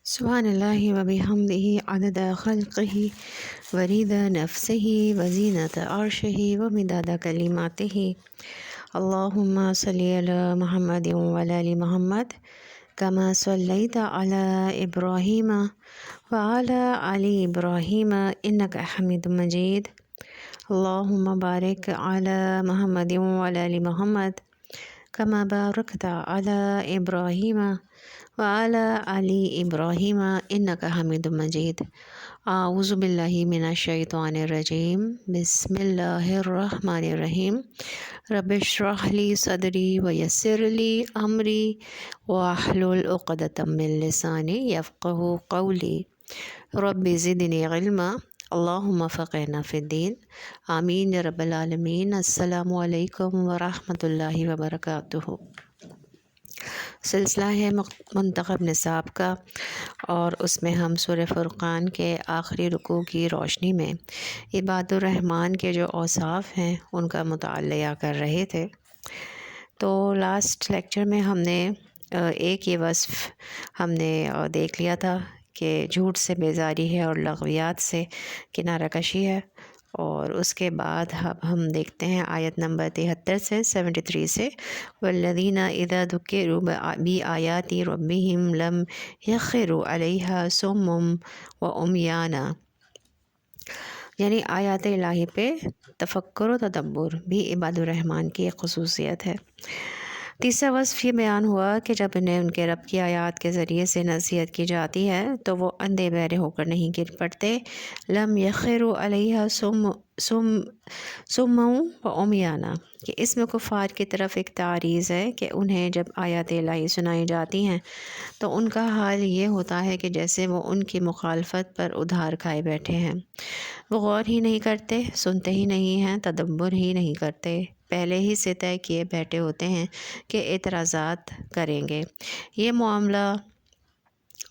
سبحان اللہ و بحمدہ عدد خلقہ ورید نفسہ وزینت عرشہ ومداد کلماتہ اللہم صلی علی محمد وعلی آل محمد کما صلیت علی ابراہیم وعلی آل ابراہیم انک حمید مجید اللہم بارک علی محمد وعلی آل محمد کما بارکت علی ابراہیم وعلی آل ابراہیم انک حمید مجید اعوذ باللہ من الشیطان الرجیم بسم اللہ الرحمن الرحیم رب اشرح لی صدری ویسر لی امری واحلل عقدۃ من لسانی یفقہوا قولی رب زدنی علما اللہم فقہنا فی الدین آمین یا رب العالمین۔ السلام علیکم ورحمۃ اللہ وبرکاتہ۔ سلسلہ ہے منتخب نصاب کا، اور اس میں ہم سورہ فرقان کے آخری رکوع کی روشنی میں عباد الرحمن کے جو اوصاف ہیں ان کا مطالعہ کر رہے تھے۔ تو لاسٹ لیکچر میں ہم نے ایک یہ وصف ہم نے دیکھ لیا تھا کہ جھوٹ سے بیزاری ہے اور لغویات سے کنارہ کشی ہے، اور اس کے بعد اب ہم دیکھتے ہیں آیت نمبر 73 سے 73 سے والذین اذا ذکروا بآیات ربہم لم یخروا علیہا صم وعمیانا، یعنی آیات الہی پہ تفکر و تدبر بھی عباد الرحمن کی ایک خصوصیت ہے۔ تیسرا وصف یہ بیان ہوا کہ جب انہیں ان کے رب کی آیات کے ذریعے سے نصیحت کی جاتی ہے تو وہ اندھے بہرے ہو کر نہیں گر پڑتے، لم یخروا علیہا صم و عمیانا، کہ اس میں کفار کی طرف ایک تعریض ہے کہ انہیں جب آیات الہی سنائی جاتی ہیں تو ان کا حال یہ ہوتا ہے کہ جیسے وہ ان کی مخالفت پر ادھار کھائے بیٹھے ہیں، وہ غور ہی نہیں کرتے، سنتے ہی نہیں ہیں، تدبر ہی نہیں کرتے، پہلے ہی سے طے کیے بیٹھے ہوتے ہیں کہ اعتراضات کریں گے۔ یہ معاملہ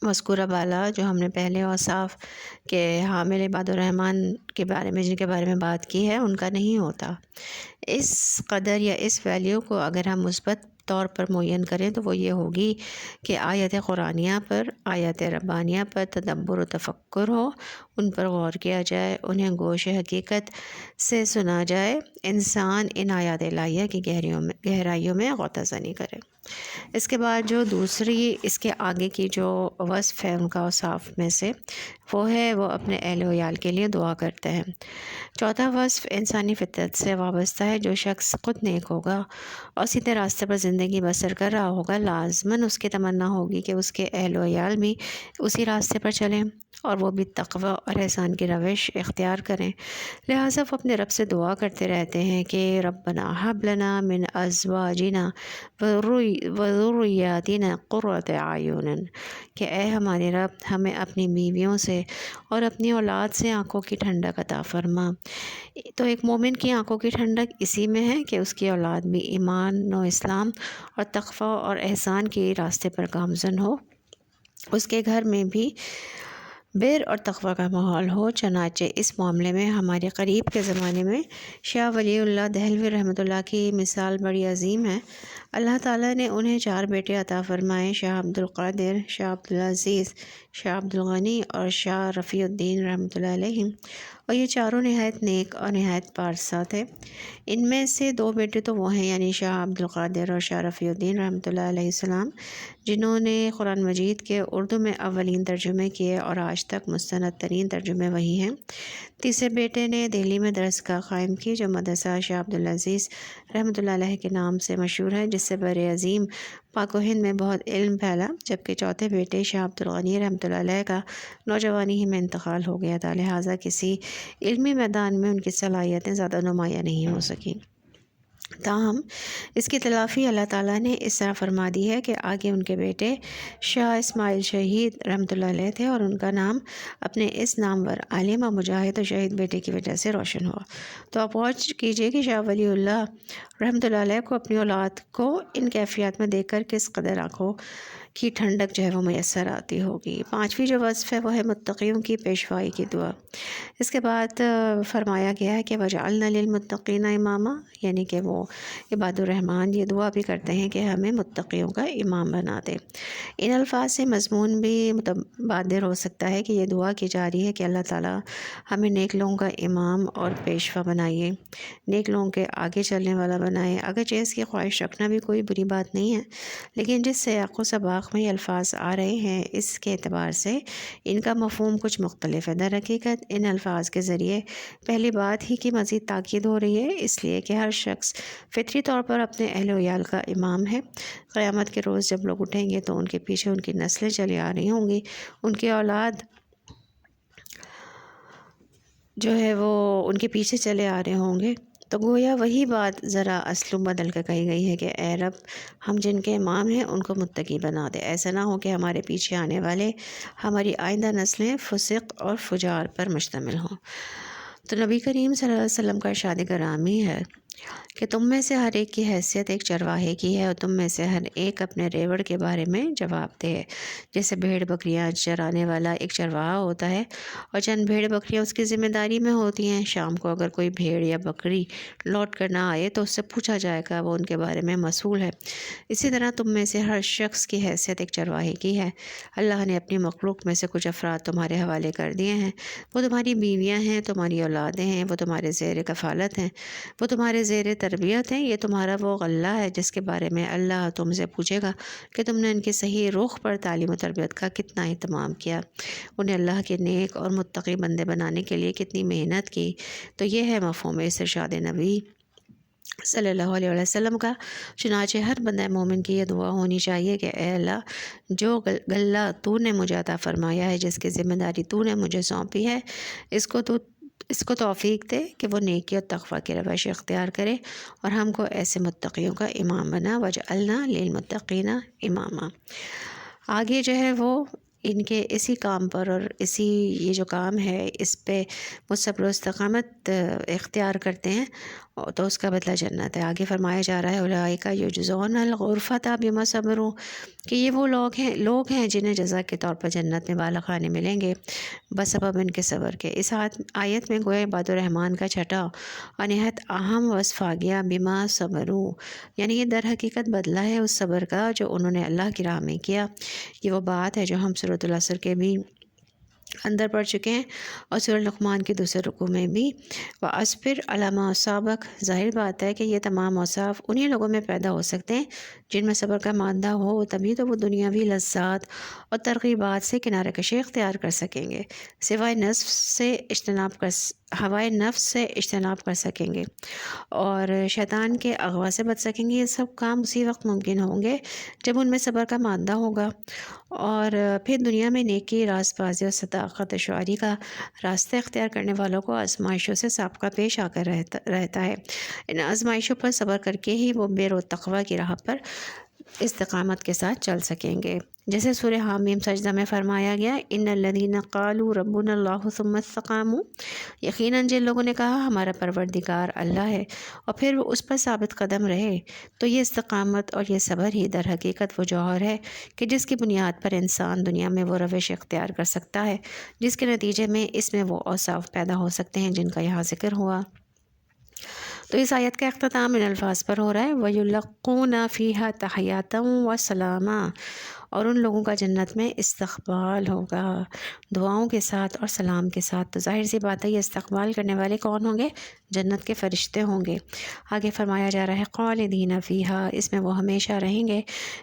مذکورہ بالا جو ہم نے پہلے اوصاف کے حامل عباد الرحمن کے بارے میں جن کے بارے میں بات کی ہے ان کا نہیں ہوتا۔ اس قدر یا اس ویلیو کو اگر ہم مثبت طور پر معین کریں تو وہ یہ ہوگی کہ آیت قرآنیہ پر، آیت ربانیہ پر تدبر و تفکر ہو، ان پر غور کیا جائے، انہیں گوش حقیقت سے سنا جائے، انسان ان آیات الہیہ کی گہرائیوں میں غوطہ زنی کرے۔ اس کے بعد جو دوسری اس کے آگے کی جو وصف ہے ان کا اوصاف میں سے وہ ہے وہ اپنے اہل و عیال کے لیے دعا کرتے ہیں۔ چوتھا وصف انسانی فطرت سے وابستہ ہے۔ جو شخص خود نیک ہوگا اور سیدھے راستے پر زندگی بسر کر رہا ہوگا، لازماً اس کی تمنا ہوگی کہ اس کے اہل و عیال بھی اسی راستے پر چلیں اور وہ بھی تقوی اور احسان کی روش اختیار کریں۔ لہٰذا وہ اپنے رب سے دعا کرتے رہتے ہیں کہ ربنا ہب لنا من ازواجنا وذریاتنا قرۃ اعین، کہ اے ہمارے رب ہمیں اپنی بیویوں سے اور اپنی اولاد سے آنکھوں کی ٹھنڈک عطا فرما۔ تو ایک مومن کی آنکھوں کی ٹھنڈک اسی میں ہے کہ اس کی اولاد بھی ایمان و اسلام اور تقوی اور احسان کے راستے پر گامزن ہو، اس کے گھر میں بھی بر اور تقوی کا ماحول ہو۔ چنانچہ اس معاملے میں ہمارے قریب کے زمانے میں شاہ ولی اللہ دہلوی رحمۃ اللہ کی مثال بڑی عظیم ہے۔ اللہ تعالیٰ نے انہیں 4 بیٹے عطا فرمائے، شاہ عبد القادر، شاہ عبدالعزیز، شاہ عبدالغنی اور شاہ رفیع الدین رحمۃ اللہ علیہ، اور یہ چاروں نہایت نیک اور نہایت پارسا تھے۔ ان میں سے 2 بیٹے تو وہ ہیں، یعنی شاہ عبد القادر اور شاہ رفیع الدین رحمۃ اللہ علیہ السلام، جنہوں نے قرآن مجید کے اردو میں اولین ترجمے کیے اور آج تک مستند ترین ترجمے وہی ہیں۔ تیسرے بیٹے نے دہلی میں درسگاہ قائم کی جو مدرسہ شاہ عبدالعزیز رحمۃ اللہ علیہ کے نام سے مشہور ہے، جس سے بر عظیم پاک و ہند میں بہت علم پھیلا، جبکہ چوتھے بیٹے شاہ عبدالغنی رحمۃ اللہ علیہ کا نوجوانی ہی میں انتقال ہو گیا تھا، لہٰذا کسی علمی میدان میں ان کی صلاحیتیں زیادہ نمایاں نہیں ہو سکیں۔ تاہم اس کی تلافی اللہ تعالیٰ نے اس طرح فرما دی ہے کہ آگے ان کے بیٹے شاہ اسماعیل شہید رحمۃ اللہ علیہ تھے، اور ان کا نام اپنے اس نامور عالم و مجاہد و شہید بیٹے کی وجہ سے روشن ہوا۔ تو آپ غور کیجئے کہ شاہ ولی اللہ رحمۃ اللہ علیہ کو اپنی اولاد کو ان کیفیات میں دیکھ کر کس قدر آنکھوں کی ٹھنڈک جو ہے وہ میسر آتی ہوگی۔ پانچویں جو وصف ہے وہ ہے متقیوں کی پیشوائی کی دعا۔ اس کے بعد فرمایا گیا ہے کہ وجعلنا للمتقین اماما، یعنی کہ وہ عباد الرحمن یہ دعا بھی کرتے ہیں کہ ہمیں متقیوں کا امام بنا دے۔ ان الفاظ سے مضمون بھی متبادر ہو سکتا ہے کہ یہ دعا کی جا رہی ہے کہ اللہ تعالیٰ ہمیں نیک لوگوں کا امام اور پیشوا بنائیے، نیک لوگوں کے آگے چلنے والا بنائے۔ اگرچہ اس کی خواہش رکھنا بھی کوئی بری بات نہیں ہے، لیکن جس سیاق و سباق میں یہ الفاظ آ رہے ہیں اس کے اعتبار سے ان کا مفہوم کچھ مختلف ہے۔ در حقیقت ان الفاظ کے ذریعے پہلی بات ہی کی مزید تاکید ہو رہی ہے، اس لیے کہ ہر شخص فطری طور پر اپنے اہل و عیال کا امام ہے۔ قیامت کے روز جب لوگ اٹھیں گے تو ان کے پیچھے ان کی نسلیں چلی آ رہی ہوں گی، ان کی اولاد جو ہے وہ ان کے پیچھے چلے آ رہے ہوں گے، تو گویا وہی بات ذرا اسلوب بدل کر کہی گئی ہے کہ اے رب ہم جن کے امام ہیں ان کو متقی بنا دے، ایسا نہ ہو کہ ہمارے پیچھے آنے والے ہماری آئندہ نسلیں فسق اور فجار پر مشتمل ہوں۔ تو نبی کریم صلی اللہ علیہ وسلم کا ارشاد گرامی ہے کہ تم میں سے ہر ایک کی حیثیت ایک چرواہے کی ہے، اور تم میں سے ہر ایک اپنے ریوڑ کے بارے میں جواب دہ ہے۔ جیسے بھیڑ بکریاں چرانے والا ایک چرواہا ہوتا ہے اور چند بھیڑ بکریاں اس کی ذمہ داری میں ہوتی ہیں، شام کو اگر کوئی بھیڑ یا بکری لوٹ کر نہ آئے تو اس سے پوچھا جائے گا، وہ ان کے بارے میں مسئول ہے۔ اسی طرح تم میں سے ہر شخص کی حیثیت ایک چرواہے کی ہے۔ اللہ نے اپنی مخلوق میں سے کچھ افراد تمہارے حوالے کر دیے ہیں، وہ تمہاری بیویاں ہیں، تمہاری اولادیں ہیں، وہ تمہارے زیر کفالت ہیں، وہ تمہارے زیر تربیت ہیں۔ یہ تمہارا وہ غلہ ہے جس کے بارے میں اللہ تم سے پوچھے گا کہ تم نے ان کے صحیح رخ پر تعلیم و تربیت کا کتنا اہتمام کیا، انہیں اللہ کے نیک اور متقی بندے بنانے کے لیے کتنی محنت کی۔ تو یہ ہے مفہوم اس ارشاد نبی صلی اللہ علیہ وسلم کا۔ چنانچہ ہر بندہ مومن کی یہ دعا ہونی چاہیے کہ اے اللہ جو غلہ تو نے مجھے عطا فرمایا ہے، جس کی ذمہ داری تو نے مجھے سونپی ہے، اس کو توفیق دے کہ وہ نیکی اور تقوی کی روش اختیار کرے اور ہم کو ایسے متقیوں کا امام بنا، وجعلنا للمتقین اماما۔ آگے جو ہے وہ ان کے اسی کام پر اور اسی یہ جو کام ہے اس پہ وہ صبر و استقامت اختیار کرتے ہیں تو اس کا بدلہ جنت ہے۔ آگے فرمایا جا رہا ہے اولئک یجزون الغرفۃ بما صبروا، کہ یہ وہ لوگ ہیں جنہیں جزا کے طور پر جنت میں بالا خانے ملیں گے بسبب ان کے صبر کے۔ اس آیت میں گویا عباد الرحمن کا چھٹا اور نہایت اہم وصف آ گیا، بما صبروا، یعنی یہ در حقیقت بدلہ ہے اس صبر کا جو انہوں نے اللہ کی راہ میں کیا۔ یہ وہ بات ہے جو ہم سورۃ العصر کے بھی اندر پڑھ چکے ہیں اور سورہ لقمان کے دوسرے رکوع میں بھی، وَأَصْبِرْ عَلَىٰ مَا أَصَابَكَ۔ ظاہر بات ہے کہ یہ تمام اوصاف انہی لوگوں میں پیدا ہو سکتے ہیں جن میں صبر کا مادہ ہو، تبھی تو وہ دنیاوی لذات اور ترغیبات سے کنارہ کشی اختیار کر سکیں گے، سوائے ہوائے نفس سے اجتناب کر سکیں گے اور شیطان کے اغوا سے بچ سکیں گے۔ یہ سب کام اسی وقت ممکن ہوں گے جب ان میں صبر کا مادہ ہوگا، اور پھر دنیا میں نیکی، راست بازی اور صداقت شعاری کا راستہ اختیار کرنے والوں کو آزمائشوں سے سابقہ پیش آ کر رہتا ہے۔ ان آزمائشوں پر صبر کر کے ہی وہ بر و تقوی کی راہ پر استقامت کے ساتھ چل سکیں گے۔ جیسے سورہ حامیم سجدہ میں فرمایا گیا، ان الذین قالوا ربنا اللہ ثم استقاموا، یقیناً جن لوگوں نے کہا ہمارا پروردگار اللہ ہے اور پھر وہ اس پر ثابت قدم رہے، تو یہ استقامت اور یہ صبر ہی در حقیقت وہ جوہر ہے کہ جس کی بنیاد پر انسان دنیا میں وہ روش اختیار کر سکتا ہے جس کے نتیجے میں اس میں وہ اوصاف پیدا ہو سکتے ہیں جن کا یہاں ذکر ہوا۔ تو اس آیت کا اختتام ان الفاظ پر ہو رہا ہے، وَيُلَقُّونَ فِيهَا تَحِيَّةً وَسَلَامًا، اور ان لوگوں کا جنت میں استقبال ہوگا دعاؤں کے ساتھ اور سلام کے ساتھ۔ تو ظاہر سی بات ہے یہ استقبال کرنے والے کون ہوں گے؟ جنت کے فرشتے ہوں گے۔ آگے فرمایا جا رہا ہے خالدین فیہا، اس میں وہ ہمیشہ رہیں گے۔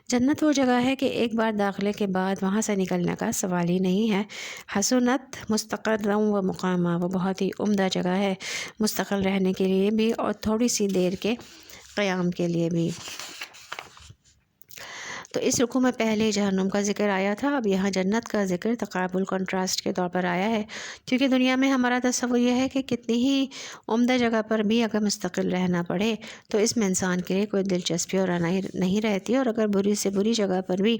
جنت وہ جگہ ہے کہ ایک بار داخلے کے بعد وہاں سے نکلنے کا سوال ہی نہیں ہے۔ حسنت مستقرا و مقامہ، وہ بہت ہی عمدہ جگہ ہے مستقل رہنے کے لیے بھی اور تھوڑی سی دیر کے قیام کے لیے بھی۔ تو اس رکوع میں پہلے جہنم کا ذکر آیا تھا، اب یہاں جنت کا ذکر تقابل کنٹراسٹ کے طور پر آیا ہے، کیونکہ دنیا میں ہمارا تصور یہ ہے کہ کتنی ہی عمدہ جگہ پر بھی اگر مستقل رہنا پڑے تو اس میں انسان کے لیے کوئی دلچسپی اور نہیں رہتی، اور اگر بری سے بری جگہ پر بھی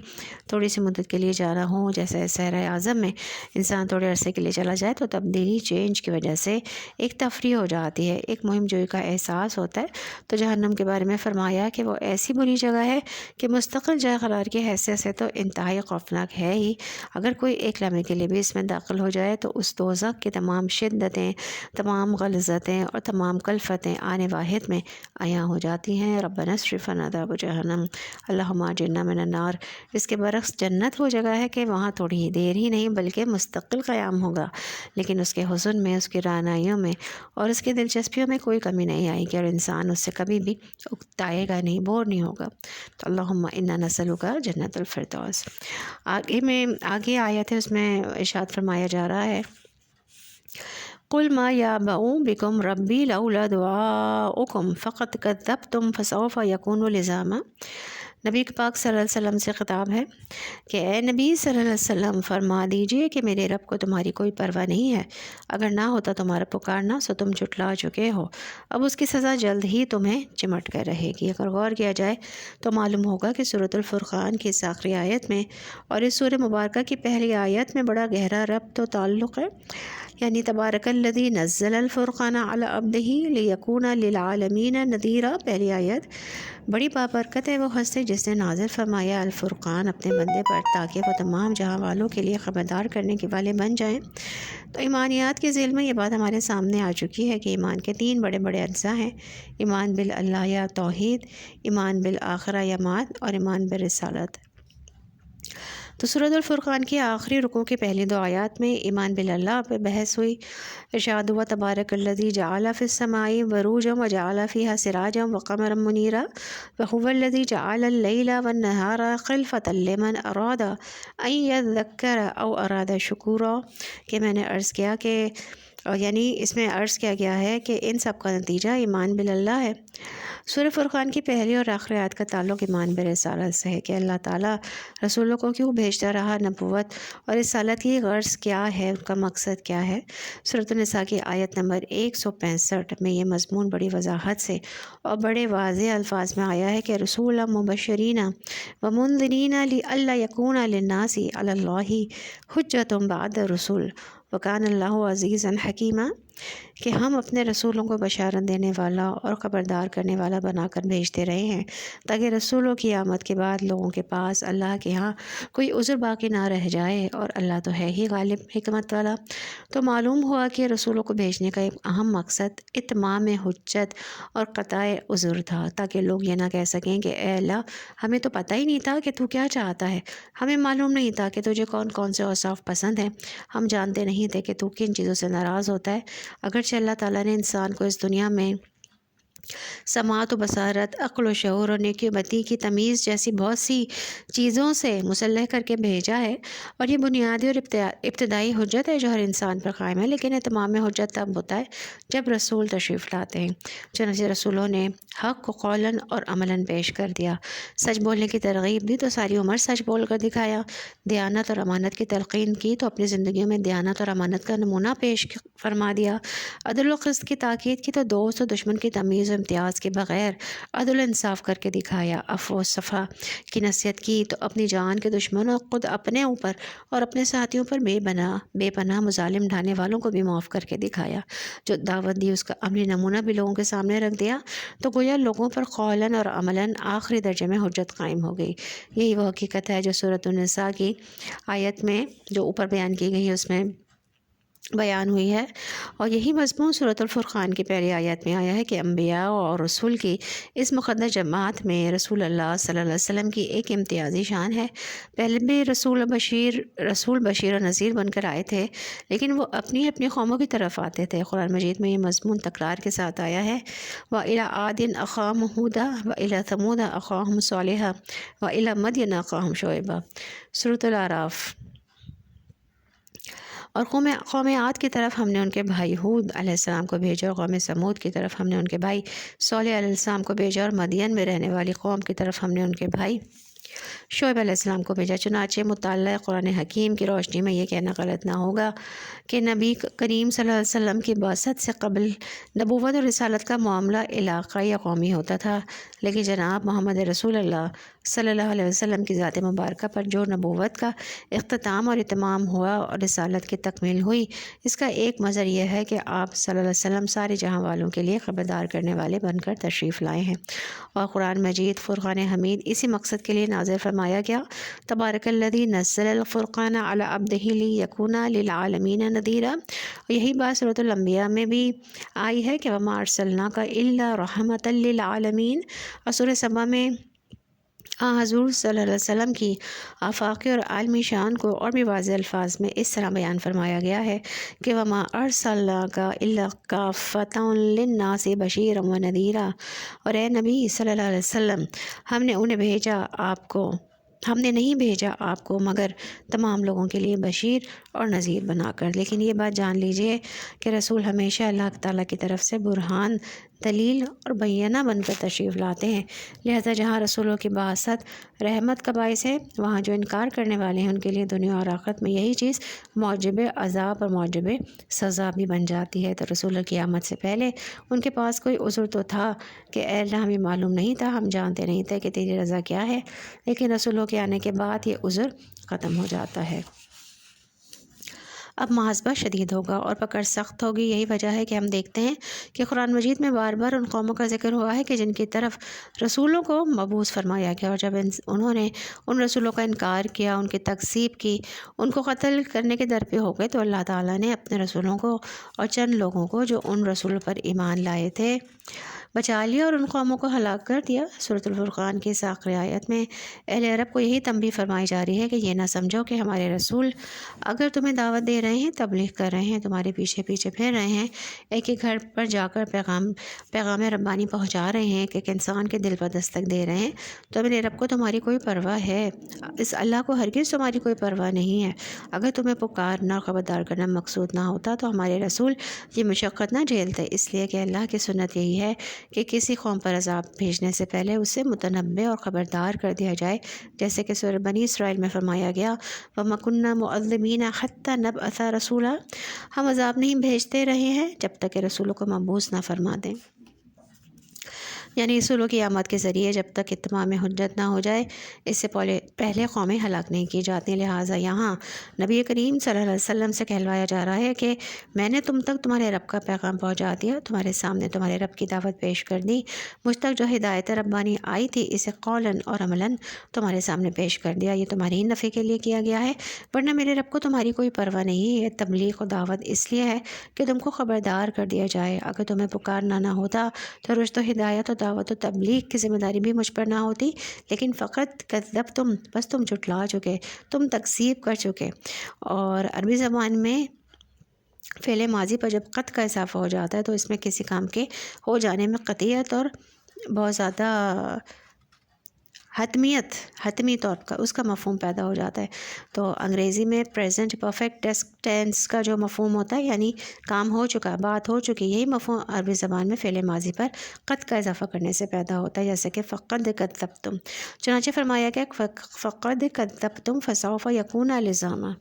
تھوڑی سی مدت کے لیے جانا ہو، جیسے صحرائے اعظم میں انسان تھوڑے عرصے کے لیے چلا جائے تو تبدیلی چینج کی وجہ سے ایک تفریح ہو جاتی ہے، ایک مہم جوئی کا احساس ہوتا ہے۔ تو جہنم کے بارے میں فرمایا کہ وہ ایسی بری جگہ ہے کہ مستقل قرار کی حیثیت سے تو انتہائی خوفناک ہے ہی۔ اگر کوئی ایک لمحے کے لیے بھی اس میں داخل ہو جائے تو اس دوزخ کی تمام شدتیں، تمام غلظتیں اور تمام کلفتیں آنے واحد میں عیاں ہو جاتی ہیں۔ ربنا اصرف عنا عذاب جہنم اللہم اجرنا من النار۔ اس کے برعکس جنت وہ جگہ ہے کہ وہاں تھوڑی ہی دیر ہی نہیں بلکہ مستقل قیام ہوگا، لیکن اس کے حسن میں، اس کی رعنائیوں میں اور اس کی دلچسپیوں میں کوئی کمی نہیں آئے گی، اور انسان اس سے کبھی بھی اکتائے گا نہیں، بور نہیں ہوگا۔ تو اللہم انا نسألک جنت الفردوس۔ آگے آیت ہے، اس میں ارشاد فرمایا جا رہا ہے قل ما یعبأ بکم ربی لولا دعاؤکم فقد کذبتم فسوف یکون لزاما۔ نبی پاک صلی اللہ علیہ وسلم سے خطاب ہے کہ اے نبی صلی اللہ علیہ وسلم فرما دیجئے کہ میرے رب کو تمہاری کوئی پرواہ نہیں ہے، اگر نہ ہوتا تمہارا پکارنا سو تم جھٹلا چکے ہو، اب اس کی سزا جلد ہی تمہیں چمٹ کر رہے گی۔ اگر غور کیا جائے تو معلوم ہوگا کہ سورۃ الفرقان کی اس آخری آیت میں اور اس سورہ مبارکہ کی پہلی آیت میں بڑا گہرا ربط و تعلق ہے، یعنی تبارک الذی نزل الفرقان علی عبدہ لیکون للعالمین نذیرا، پہلی آیت۔ بڑی بابرکت ہے وہ ہستی جس نے نازل فرمایا الفرقان اپنے بندے پر تاکہ وہ تمام جہاں والوں کے لیے خبردار کرنے کے والے بن جائیں۔ تو ایمانیات کے ذیل میں یہ بات ہمارے سامنے آ چکی ہے کہ ایمان کے 3 بڑے بڑے اجزاء ہیں: ایمان باللہ یا توحید، ایمان بالآخرہ یا معاد، اور ایمان بالرسالت۔ تو سورۃ الفرقان کی آخری رکوع کی پہلی 2 آیات میں ایمان باللہ پہ بحث ہوئی۔ ارشاد ہوا تبارک الذی جعل فی السماء بروجا وجعل فیہا سراجا وقمرا منیرا وہو الذی جعل اللیل والنہار خلفۃ لمن اراد ان یذکر او اراد شکورا، کہ میں نے عرض کیا کہ یعنی اس میں عرض کیا گیا ہے کہ ان سب کا نتیجہ ایمان باللہ ہے۔ سورہ فرقان کی پہلی اور آخری آیت کا تعلق ایمان برسالت سے ہے کہ اللہ تعالیٰ رسولوں کو کیوں بھیجتا رہا، نبوت اور رسالت کی غرض کیا ہے، ان کا مقصد کیا ہے۔ سورۃ النساء کی آیت نمبر 165 میں یہ مضمون بڑی وضاحت سے اور بڑے واضح الفاظ میں آیا ہے کہ رسولا مبشرین ومنذرین لئلا یکون للناس علی اللہ حجۃ بعد الرسل وکان اللہ عزیزا حکیما، کہ ہم اپنے رسولوں کو بشارت دینے والا اور خبردار کرنے والا بنا کر بھیجتے رہے ہیں تاکہ رسولوں کی آمد کے بعد لوگوں کے پاس اللہ کے ہاں کوئی عذر باقی نہ رہ جائے، اور اللہ تو ہے ہی غالب حکمت والا۔ تو معلوم ہوا کہ رسولوں کو بھیجنے کا ایک اہم مقصد اتمام حجت اور قطع عذر تھا، تاکہ لوگ یہ نہ کہہ سکیں کہ اے اللہ ہمیں تو پتہ ہی نہیں تھا کہ تو کیا چاہتا ہے، ہمیں معلوم نہیں تھا کہ تجھے کون کون سے اوصاف پسند ہیں، ہم جانتے نہیں تھے کہ تو کن چیزوں سے ناراض ہوتا ہے۔ اگرچہ اللہ تعالیٰ نے انسان کو اس دنیا میں سماعت و بصارت، عقل و شعور اور نیکی و بدی کی تمیز جیسی بہت سی چیزوں سے مسلح کر کے بھیجا ہے، اور یہ بنیادی اور ابتدائی حجت ہے جو ہر انسان پر قائم ہے، لیکن اتمام حجت تب ہوتا ہے جب رسول تشریف لاتے ہیں۔ چنانچہ رسولوں نے حق کو قولاً اور عملاً پیش کر دیا، سچ بولنے کی ترغیب دی تو ساری عمر سچ بول کر دکھایا، دیانت اور امانت کی تلقین کی تو اپنی زندگیوں میں دیانت اور امانت کا نمونہ پیش فرما دیا، عدل و قسط کی تاکید کی تو دوست و دشمن کی تمیز و امتیاز کے بغیر عدل و انصاف کر کے دکھایا، عفو و صفح کی نصیحت کی تو اپنی جان کے دشمنوں، خود اپنے اوپر اور اپنے ساتھیوں پر بے پناہ مظالم ڈھانے والوں کو بھی معاف کر کے دکھایا، جو دعوت دی اس کا عملی نمونہ بھی لوگوں کے سامنے رکھ دیا، تو گویا لوگوں پر قولاً اور عملاً آخری درجے میں حجت قائم ہو گئی۔ یہی وہ حقیقت ہے جو سورۃ النساء کی آیت میں جو اوپر بیان کی گئی ہے اس میں بیان ہوئی ہے، اور یہی مضمون سورۃ الفرقان کی پہلی آیت میں آیا ہے کہ انبیاء اور رسول کی اس مقدس جماعت میں رسول اللہ صلی اللہ علیہ وسلم کی ایک امتیازی شان ہے۔ پہلے بھی رسول بشیر و نذیر بن کر آئے تھے، لیکن وہ اپنی اپنی قوموں کی طرف آتے تھے۔ قرآن مجید میں یہ مضمون تکرار کے ساتھ آیا ہے، وَإِلَىٰ عَادٍ أَخَاهُمْ هُودًا وَإِلَىٰ ثَمُودَ أَخَاهُمْ صَالِحًا وَإِلَىٰ مَدْيَنَ أَخَاهُمْ شُعَيْبًا۔ سورۃ الأعراف۔ اور قوم عاد کی طرف ہم نے ان کے بھائی ہود علیہ السلام کو بھیجا، اور قوم سمود کی طرف ہم نے ان کے بھائی صالح علیہ السلام کو بھیجا، اور مدین میں رہنے والی قوم کی طرف ہم نے ان کے بھائی شعیب علیہ السلام کو بھیجا۔ چنانچہ مطالعہ قرآن حکیم کی روشنی میں یہ کہنا غلط نہ ہوگا کہ نبی کریم صلی اللہ علیہ وسلم کی بعثت سے قبل نبوت اور رسالت کا معاملہ علاقائی یا قومی ہوتا تھا، لیکن جناب محمد رسول اللہ صلی اللہ علیہ وسلم کی ذات مبارکہ پر جو نبوت کا اختتام اور اتمام ہوا اور رسالت کی تکمیل ہوئی، اس کا ایک مظہر یہ ہے کہ آپ صلی اللہ علیہ وسلم سارے جہاں والوں کے لیے خبردار کرنے والے بن کر تشریف لائے ہیں، اور قرآن مجید فرقان حمید اسی مقصد کے لیے نازل فرمایا گیا۔ تبارک الذی نزل الفرقان علی عبدہ لیکون للعالمین نذیرا۔ یہی بات سورۃ الانبیاء میں بھی آئی ہے کہ وما ارسلناک الا رحمۃ للعالمین، اور سورہ سبا میں حضور صلی اللہ علیہ وسلم کی آفاقی اور عالمی شان کو اور بھی واضح الفاظ میں اس طرح بیان فرمایا گیا ہے کہ وما ارسلناک الا کافۃ للناس بشیرا ونذیرا، اور اے نبی صلی اللہ علیہ وسلم، ہم نے نہیں بھیجا آپ کو مگر تمام لوگوں کے لیے بشیر اور نذیر بنا کر۔ لیکن یہ بات جان لیجئے کہ رسول ہمیشہ اللہ تعالیٰ کی طرف سے برہان، دلیل اور بینہ بن کر تشریف لاتے ہیں، لہذا جہاں رسولوں کی بعثت رحمت کا باعث ہے، وہاں جو انکار کرنے والے ہیں ان کے لیے دنیا اور آخرت میں یہی چیز موجب عذاب اور موجب سزا بھی بن جاتی ہے۔ تو رسول کی آمد سے پہلے ان کے پاس کوئی عذر تو تھا کہ اے اللہ ہمیں معلوم نہیں تھا، ہم جانتے نہیں تھے کہ تیری رضا کیا ہے، لیکن رسولوں کے آنے کے بعد یہ عذر ختم ہو جاتا ہے۔ اب محاسبہ شدید ہوگا اور پکڑ سخت ہوگی۔ یہی وجہ ہے کہ ہم دیکھتے ہیں کہ قرآن مجید میں بار بار ان قوموں کا ذکر ہوا ہے کہ جن کی طرف رسولوں کو مبعوث فرمایا گیا، اور جب انہوں نے ان رسولوں کا انکار کیا، ان کی تکذیب کی، ان کو قتل کرنے کے در پہ ہو گئے، تو اللہ تعالیٰ نے اپنے رسولوں کو اور چند لوگوں کو جو ان رسولوں پر ایمان لائے تھے بچا لیا اور ان قوموں کو ہلاک کر دیا۔ سورۃ الفرقان کی اس آخری آیت میں اہل عرب کو یہی تنبیہ فرمائی جا رہی ہے کہ یہ نہ سمجھو کہ ہمارے رسول اگر تمہیں دعوت دے رہے ہیں، تبلیغ کر رہے ہیں، تمہارے پیچھے پیچھے پھر رہے ہیں، ایک ایک گھر پر جا کر پیغام ربانی پہنچا رہے ہیں، کہ ایک انسان کے دل پر دستک دے رہے ہیں، تو میرے رب کو تمہاری کوئی پرواہ ہے؟ اس اللہ کو ہرگز تمہاری کوئی پرواہ نہیں ہے۔ اگر تمہیں پکارنا اور خبردار کرنا مقصود نہ ہوتا تو ہمارے رسول یہ مشقت نہ جھیلتے، اس لیے کہ اللہ کی سنت یہی ہے کہ کسی قوم پر عذاب بھیجنے سے پہلے اسے متنبع اور خبردار کر دیا جائے، جیسے کہ سورہ بنی اسرائیل میں فرمایا گیا وَمَا كُنَّا مُعَذِّبِينَ حَتَّى نَبْعَثَ رَسُولًا، ہم عذاب نہیں بھیجتے رہے ہیں جب تک کہ رسولوں کو مبعوث نہ فرما دیں، یعنی رسولوں کی آمد کے ذریعے جب تک اتمام حجت نہ ہو جائے اس سے پہلے قومیں ہلاک نہیں کی جاتی۔ لہٰذا یہاں نبی کریم صلی اللہ علیہ وسلم سے کہلوایا جا رہا ہے کہ میں نے تم تک تمہارے رب کا پیغام پہنچا دیا، تمہارے سامنے تمہارے رب کی دعوت پیش کر دی، مجھ تک جو ہدایت ربانی آئی تھی اسے قولاً اور عملاً تمہارے سامنے پیش کر دیا، یہ تمہاری ہی نفع کے لیے کیا گیا ہے، ورنہ میرے رب کو تمہاری کوئی پرواہ نہیں ہے۔ تبلیغ و دعوت اس لیے ہے کہ تم کو خبردار کر دیا جائے، اگر تمہیں پکارنا نہ ہوتا تو رشد و ہدایت و دعوت و تبلیغ کی ذمہ داری بھی مجھ پر نہ ہوتی، لیکن فقط کذبتم، بس تم جھٹلا چکے، تم تکذیب کر چکے۔ اور عربی زبان میں فعل ماضی پر جب قط کا اضافہ ہو جاتا ہے تو اس میں کسی کام کے ہو جانے میں قطعیت اور بہت زیادہ حتمی طور پر اس کا مفہوم پیدا ہو جاتا ہے۔ تو انگریزی میں پریزنٹ پرفیکٹ ٹینس کا جو مفہوم ہوتا ہے، یعنی کام ہو چکا، بات ہو چکی، یہی مفہوم عربی زبان میں فعل ماضی پر قط کا اضافہ کرنے سے پیدا ہوتا ہے، جیسے کہ فقد کذبتم، چنانچہ فرمایا کہ فقد کذبتم فسوف یکون لزاما،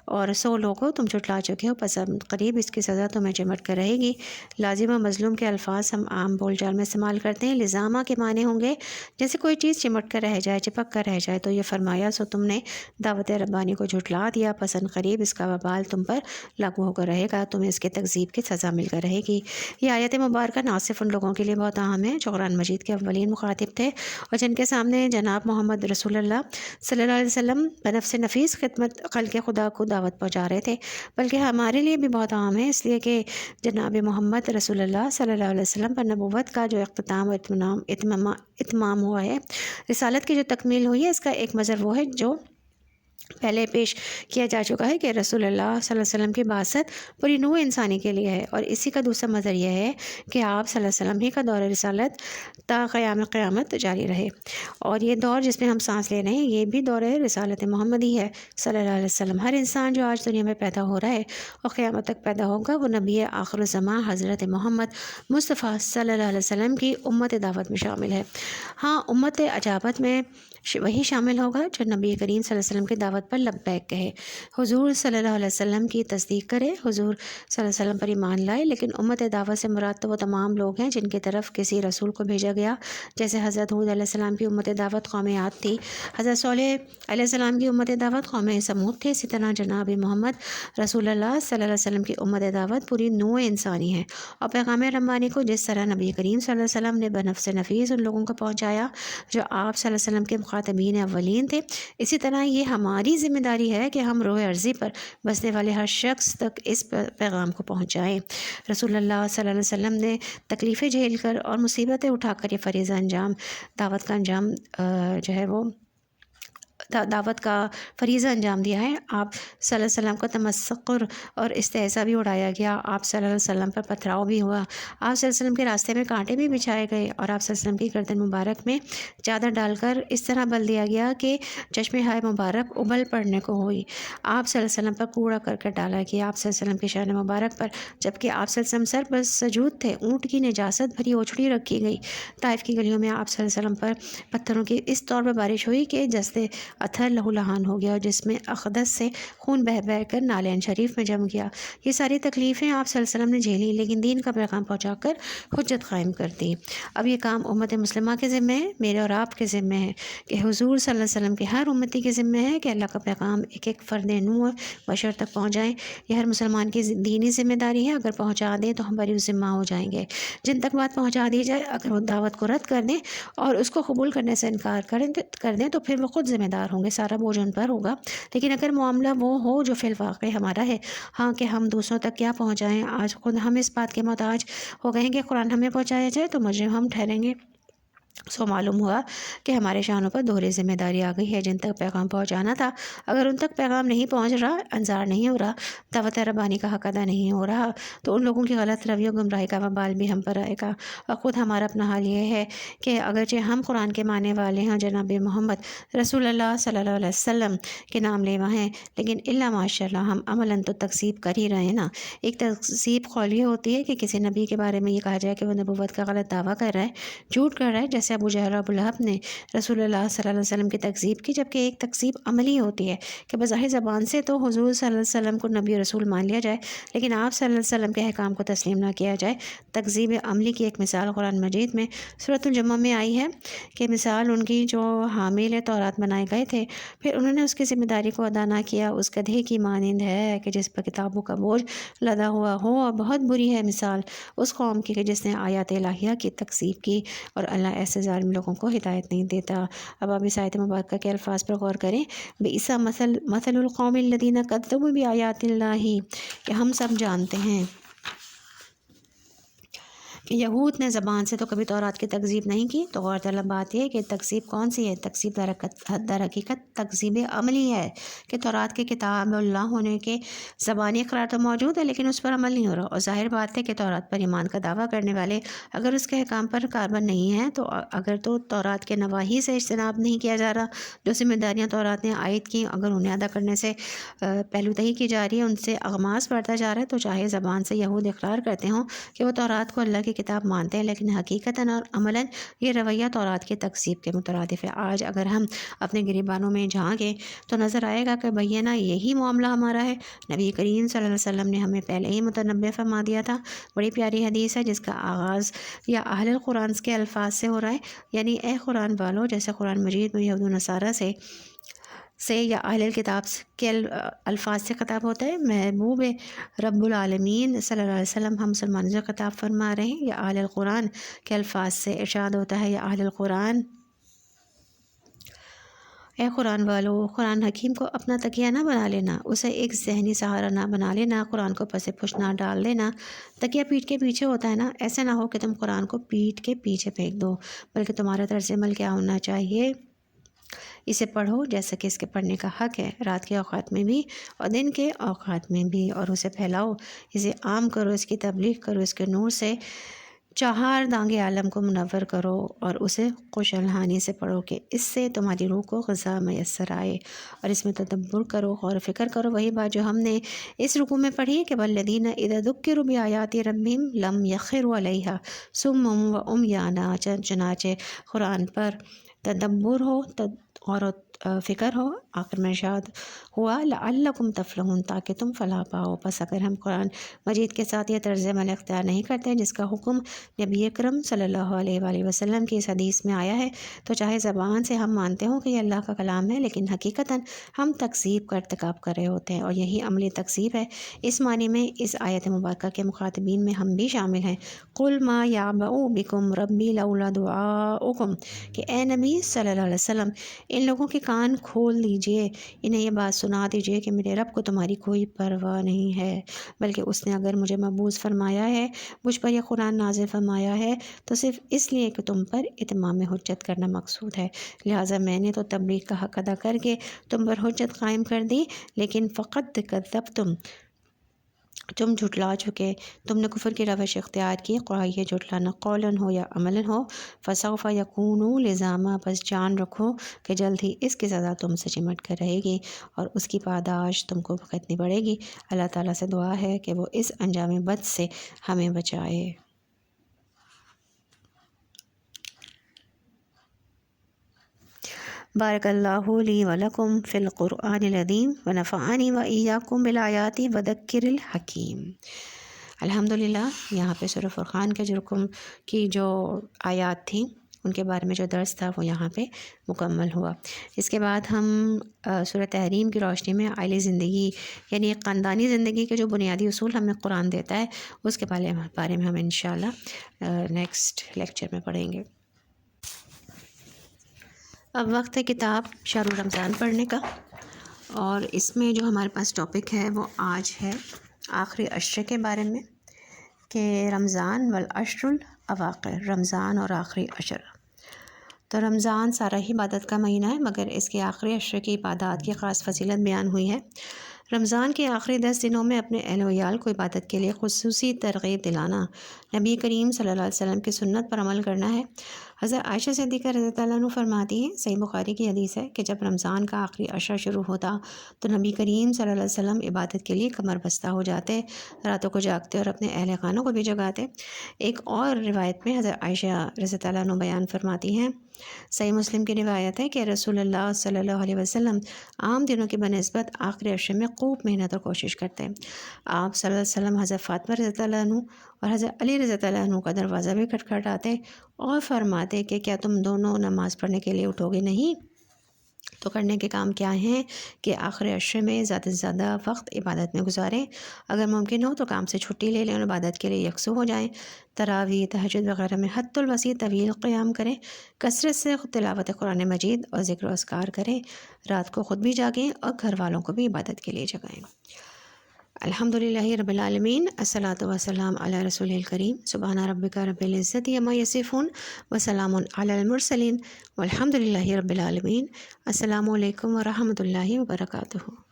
اور 100 لوگوں تم جھٹلا چکے ہو، پس قریب اس کی سزا تمہیں چمٹ کر رہے گی۔ لازم و مظلوم کے الفاظ ہم عام بول چال میں استعمال کرتے ہیں۔ لزامہ کے معنی ہوں گے جیسے کوئی چیز چمٹ کر رہ جائے، چپک کر رہ جائے، تو یہ فرمایا سو تم نے دعوت ربانی کو جھٹلا دیا، پس قریب اس کا وبال تم پر لاگو ہو کر رہے گا، تمہیں اس کے تکذیب کی سزا مل کر رہے گی۔ یہ آیت مبارکہ نہ صرف ان لوگوں کے لیے بہت اہم ہے جو قرآن مجید کے اولین مخاطب تھے اور جن کے سامنے جناب محمد رسول اللہ صلی اللہ علیہ وسلم بنفس نفیس خدمت خلق خدا کو دعوت پہنچا رہے تھے، بلکہ ہمارے لیے بھی بہت اہم ہے، اس لیے کہ جناب محمد رسول اللہ صلی اللہ علیہ وسلم پر نبوت کا جو اختتام اور اتمام ہوا ہے، رسالت کی جو تکمیل ہوئی ہے، اس کا ایک مظہر وہ ہے جو پہلے پیش کیا جا چکا ہے کہ رسول اللہ صلی اللہ علیہ وسلم کی بعثت پوری نوع انسانی کے لیے ہے، اور اسی کا دوسرا مظہر یہ ہے کہ آپ صلی اللہ علیہ وسلم ہی کا دور رسالت تا قیامت جاری رہے، اور یہ دور جس میں ہم سانس لے رہے ہیں یہ بھی دور رسالت محمدی ہے صلی اللہ علیہ وسلم۔ ہر انسان جو آج دنیا میں پیدا ہو رہا ہے اور قیامت تک پیدا ہوگا وہ نبی آخر الزمان حضرت محمد مصطفیٰ صلی اللہ علیہ وسلم کی امت دعوت میں شامل ہے۔ ہاں، امت اجابت میں وہی شامل ہوگا جو نبی کریم صلی اللہ علیہ وسلم کی دعوت دعوت پر لبیک کہے، حضور صلی اللہ علیہ وسلم کی تصدیق کرے، حضور صلی اللہ علیہ وسلم پر ایمان لائے۔ لیکن امت دعوت سے مراد تو وہ تمام لوگ ہیں جن کی طرف کسی رسول کو بھیجا گیا، جیسے حضرت حود علیہ السلام کی امت دعوت قوم عاد تھی، حضرت صالح علیہ السلام کی امت دعوت قوم سمود تھے۔ اسی طرح جناب محمد رسول اللہ صلی اللہ علیہ وسلم کی امت دعوت پوری نوع انسانی ہے، اور پیغام ربانی کو جس طرح نبی کریم صلی اللہ علیہ وسلم نے بنفس نفیس ان لوگوں کو پہنچایا جو آپ صلی اللہ علیہ وسلم کے مخاطبین اولین تھے، اسی طرح یہ ہماری ذمہ داری ہے کہ ہم روح عرضی پر بسنے والے ہر شخص تک اس پیغام کو پہنچائیں۔ رسول اللہ صلی اللہ علیہ وسلم نے تکلیفیں جھیل کر اور مصیبتیں اٹھا کر یہ فریضہ انجام دعوت کا انجام جو ہے وہ دعوت کا فریضہ انجام دیا ہے۔ آپ صلی اللہ علیہ وسلم کا تمسخر اور استہزاء بھی اڑایا گیا، آپ صلی اللہ علیہ وسلم پر پتھراؤ بھی ہوا، آپ صلی اللہ علیہ وسلم کے راستے میں کانٹے بھی بچھائے گئے، اور آپ صلی اللہ علیہ وسلم کی گردن مبارک میں چادر ڈال کر اس طرح بل دیا گیا کہ چشمے ہائے مبارک ابل پڑنے کو ہوئی، آپ صلی اللہ علیہ وسلم پر کوڑا کرکٹ ڈالا گیا آپ صلی اللہ علیہ وسلم کی شان مبارک پر، جبکہ آپ صلی اللہ علیہ وسلم سر پر سجود تھے، اونٹ کی نجاست بھری اوچھڑی رکھی گئی، طائف کی گلیوں میں آپ صلی اللہ علیہ وسلم پر پتھروں کی اس طور پر بارش ہوئی کہ جستے اتھر لہو لہان ہو گیا، اور جس میں اقدس سے خون بہہ بہہ کر نالین شریف میں جم گیا۔ یہ ساری تکلیفیں آپ صلی اللہ علیہ وسلم نے جھیلی، لیکن دین کا پیغام پہنچا کر حجت قائم کر دی۔ اب یہ کام امت مسلمہ کے ذمہ ہے، میرے اور آپ کے ذمہ ہے، کہ حضور صلی اللہ علیہ وسلم کے ہر امتی کے ذمہ ہے کہ اللہ کا پیغام ایک ایک فرد نوع بشر تک پہنچائیں۔ یہ ہر مسلمان کی دینی ذمہ داری ہے، اگر پہنچا دیں تو ہم بری ذمہ ہو جائیں گے۔ جن تک بات پہنچا دی جائے، اگر وہ دعوت کو رد کر دیں اور اس کو قبول کرنے سے انکار کر دیں تو پھر وہ خود ذمہ دار ہوں گے، سارا بوجھ ان پر ہوگا۔ لیکن اگر معاملہ وہ ہو جو فی الواقع ہمارا ہے، ہاں کہ ہم دوسروں تک کیا پہنچائیں، آج خود ہم اس بات کے محتاج ہو گئے ہیں کہ قرآن ہمیں پہنچایا جائے تو مجرم ہم ٹھہریں گے۔ سو معلوم ہوا کہ ہمارے شانوں پر دوہری ذمہ داری آ گئی ہے، جن تک پیغام پہنچانا تھا اگر ان تک پیغام نہیں پہنچ رہا، انظار نہیں ہو رہا، دعوت ربانی کا حق ادا نہیں ہو رہا، تو ان لوگوں کی غلط روی و گمراہی کا وبال بھی ہم پر آئے گا۔ اور خود ہمارا اپنا حال یہ ہے کہ اگرچہ ہم قرآن کے ماننے والے ہیں، جناب محمد رسول اللہ صلی اللہ علیہ وسلم کے نام لیوا ہیں، لیکن الا ماشاء اللہ ہم عملاً تو تکذیب کر ہی رہے ہیں نا۔ ایک تکذیب قولی ہوتی ہے کہ کسی نبی کے بارے میں یہ کہا جائے کہ وہ نبوت کا غلط دعویٰ کر رہا ہے، جھوٹ کر رہا ہے، جیسے ابو جہل اور ابو لہب نے رسول اللہ صلی اللہ علیہ وسلم کی تکذیب کی، جبکہ ایک تکذیب عملی ہوتی ہے کہ بظاہر زبان سے تو حضور صلی اللہ علیہ وسلم کو نبی رسول مان لیا جائے، لیکن آپ صلی اللہ علیہ وسلم کے احکام کو تسلیم نہ کیا جائے۔ تکذیب عملی کی ایک مثال قرآن مجید میں سورۃ الجمعہ میں آئی ہے کہ مثال ان کی جو حامل تورات بنائے گئے تھے، پھر انہوں نے اس کی ذمہ داری کو ادا نہ کیا، اس گدھے کی مانند ہے کہ جس پر کتابوں کا بوجھ لدا ہوا ہو، اور بہت بری ہے مثال اس قوم کی کہ جس نے آیات الہیہ کی تکذیب کی، اور اللہ ایسے ظالم لوگوں کو ہدایت نہیں دیتا۔ اب آپ اس آیت مبارکہ کے الفاظ پر غور کریں، بئس مثل القوم الذین کذبوا بآیات اللہ، کہ ہم سب جانتے ہیں کہ یہود نے زبان سے تو کبھی تورات کی تکذیب نہیں کی، تو غور طلب بات یہ ہے کہ تکذیب کون سی ہے؟ تکذیب در حقیقت تکذیب عملی ہے کہ تورات کے کتاب اللہ ہونے کے زبانی اقرار تو موجود ہے لیکن اس پر عمل نہیں ہو رہا، اور ظاہر بات ہے کہ تورات پر ایمان کا دعویٰ کرنے والے اگر اس کے احکام پر کاربند نہیں ہیں، تو اگر تو تورات کے نواحی سے اجتناب نہیں کیا جا رہا، جو ذمہ داریاں تورات نے عائد کی اگر انہیں ادا کرنے سے پہلو کی جا رہی ہے، ان سے اغماس بڑھتا جا رہا ہے، تو چاہے زبان سے یہود اقرار کرتے ہوں کہ وہ تورات کو اللہ کی کتاب مانتے ہیں، لیکن حقیقتاً اور عملاً یہ رویہ تورات کی تکذیب کے مترادف ہے۔ آج اگر ہم اپنے گریبانوں میں جھانکیں تو نظر آئے گا کہ بینہ یہی معاملہ ہمارا ہے۔ نبی کریم صلی اللہ علیہ وسلم نے ہمیں پہلے ہی متنبہ فرما دیا تھا۔ بڑی پیاری حدیث ہے جس کا آغاز یا اہل القرآن کے الفاظ سے ہو رہا ہے، یعنی اے قرآن والو، جیسے قرآن مجید میں یہود و نصارہ سے یا اہل الکتاب کے الفاظ سے خطاب ہوتا ہے، محبوب رب العالمین صلی اللہ علیہ وسلم ہم مسلمانوں سے خطاب فرما رہے ہیں، یا اہل القرآن کے الفاظ سے ارشاد ہوتا ہے، یا اہل القرآن، اے قرآن والو، قرآن حکیم کو اپنا تکیہ نہ بنا لینا، اسے ایک ذہنی سہارا نہ بنا لینا، قرآن کو پس پش نہ ڈال دینا۔ تکیہ پیٹھ کے پیچھے ہوتا ہے نا، ایسے نہ ہو کہ تم قرآن کو پیٹھ کے پیچھے پھینک دو، بلکہ تمہارا طرز عمل کیا ہونا چاہیے؟ اسے پڑھو جیسا کہ اس کے پڑھنے کا حق ہے، رات کے اوقات میں بھی اور دن کے اوقات میں بھی، اور اسے پھیلاؤ، اسے عام کرو، اس کی تبلیغ کرو، اس کے نور سے چہار دانگ عالم کو منور کرو، اور اسے خوش الحانی سے پڑھو کہ اس سے تمہاری روح کو غذا میسر آئے، اور اس میں تدبر کرو، غور و فکر کرو۔ وہی بات جو ہم نے اس رکوع میں پڑھی کہ والذین اذا ذکروا بآیات ربہم لم یخروا علیہا صم و عمیانا، چنانچہ قرآن پر تدبر ہو فکر ہو۔ آخر میں ارشاد ہوا لعلکم تفلحون، تاکہ تم فلاح پاؤ۔ بس اگر ہم قرآن مجید کے ساتھ یہ طرز عمل اختیار نہیں کرتے جس کا حکم نبی اکرم صلی اللہ علیہ وآلہ وسلم کی اس حدیث میں آیا ہے، تو چاہے زبان سے ہم مانتے ہوں کہ یہ اللہ کا کلام ہے، لیکن حقیقتاً ہم تکذیب کا ارتکاب کر رہے ہوتے ہیں، اور یہی عملی تکذیب ہے۔ اس معنی میں اس آیت مبارکہ کے مخاطبین میں ہم بھی شامل ہیں۔ قل ما یعبأ بکم ربی لولا دعاؤکم، کہ اے نبی صلی اللہ علیہ وسلم ان لوگوں کے کان کھول دیجئے، انہیں یہ بات سنا دیجئے کہ میرے رب کو تمہاری کوئی پرواہ نہیں ہے، بلکہ اس نے اگر مجھے مبعوث فرمایا ہے، مجھ پر یہ قرآن نازل فرمایا ہے، تو صرف اس لیے کہ تم پر اتمام حجت کرنا مقصود ہے، لہٰذا میں نے تو تبلیغ کا حق ادا کر کے تم پر حجت قائم کر دی، لیکن فقط کذبتم، تم جھٹلا چکے، تم نے کفر کی روش اختیار کی، خواہ یہ جھٹلانا قولاً ہو یا عملاً ہو، فسوف یکون لزاما، بس جان رکھو کہ جلد ہی اس کی سزا تم سے چمٹ کر رہے گی اور اس کی پاداش تم کو بھگتنی پڑے گی۔ اللہ تعالیٰ سے دعا ہے کہ وہ اس انجام بد سے ہمیں بچائے۔ بارک اللہ لی ولکم فی القرآن العظیم ونفعنی وإیاکم بالآیات وذکر الحکیم۔ الحمدللہ یہاں پہ سورہ فرقان کے جرکم کی جو آیات تھیں ان کے بارے میں جو درس تھا وہ یہاں پہ مکمل ہوا۔ اس کے بعد ہم سورہ تحریم کی روشنی میں عائلی زندگی یعنی ایک خاندانی زندگی کے جو بنیادی اصول ہمیں قرآن دیتا ہے اس کے بارے میں ہم انشاءاللہ نیکسٹ لیکچر میں پڑھیں گے۔ اب وقت ہے کتاب شہر رمضان پڑھنے کا، اور اس میں جو ہمارے پاس ٹاپک ہے وہ آج ہے آخری عشرے کے بارے میں، کہ رمضان والعشر الاواخر، رمضان اور آخری عشر۔ تو رمضان سارا ہی عبادت کا مہینہ ہے، مگر اس کے آخری عشرے کی عبادات کی خاص فضیلت بیان ہوئی ہے۔ رمضان کے آخری 10 دنوں میں اپنے اہل و عیال کو عبادت کے لیے خصوصی ترغیب دلانا، نبی کریم صلی اللہ علیہ وسلم کی سنت پر عمل کرنا ہے۔ حضرت عائشہ صدیقہ رضی اللہ عنہ فرماتی ہیں، صحیح بخاری کی حدیث ہے کہ جب رمضان کا آخری عشرہ شروع ہوتا تو نبی کریم صلی اللہ علیہ وسلم عبادت کے لیے کمر بستہ ہو جاتے، راتوں کو جاگتے اور اپنے اہل خانوں کو بھی جگاتے۔ ایک اور روایت میں حضرت عائشہ رضی اللہ عنہ بیان فرماتی ہیں، صحیح مسلم کی روایت ہے کہ رسول اللہ صلی اللہ علیہ وسلم عام دنوں کی بنسبت آخری عشرے میں خوب محنت اور کوشش کرتے ہیں۔ آپ صلی اللہ علیہ وسلم حضرت فاطمہ رضی اللہ عنہ اور حضرت علی رضی اللہ عنہ کا دروازہ بھی کھٹکھٹاتے اور فرماتے کہ کیا تم دونوں نماز پڑھنے کے لیے اٹھو گے؟ نہیں تو کرنے کے کام کیا ہیں کہ آخری عشرے میں زیادہ سے زیادہ وقت عبادت میں گزاریں، اگر ممکن ہو تو کام سے چھٹی لے لیں اور عبادت کے لیے یکسو ہو جائیں، تراویح تہجد وغیرہ میں حد الوسیع طویل قیام کریں، کثرت سے تلاوت قرآن مجید اور ذکر و اذکار کریں، رات کو خود بھی جاگیں اور گھر والوں کو بھی عبادت کے لیے جگائیں۔ الحمدللہ رب العالمین، الصلاۃ والسلام علی رسول الکریم، سبحان ربک رب العزت عما یصفون وسلام علی المرسلین والحمدللہ رب العالمین۔ السلام علیکم ورحمۃ اللہ وبرکاتہ۔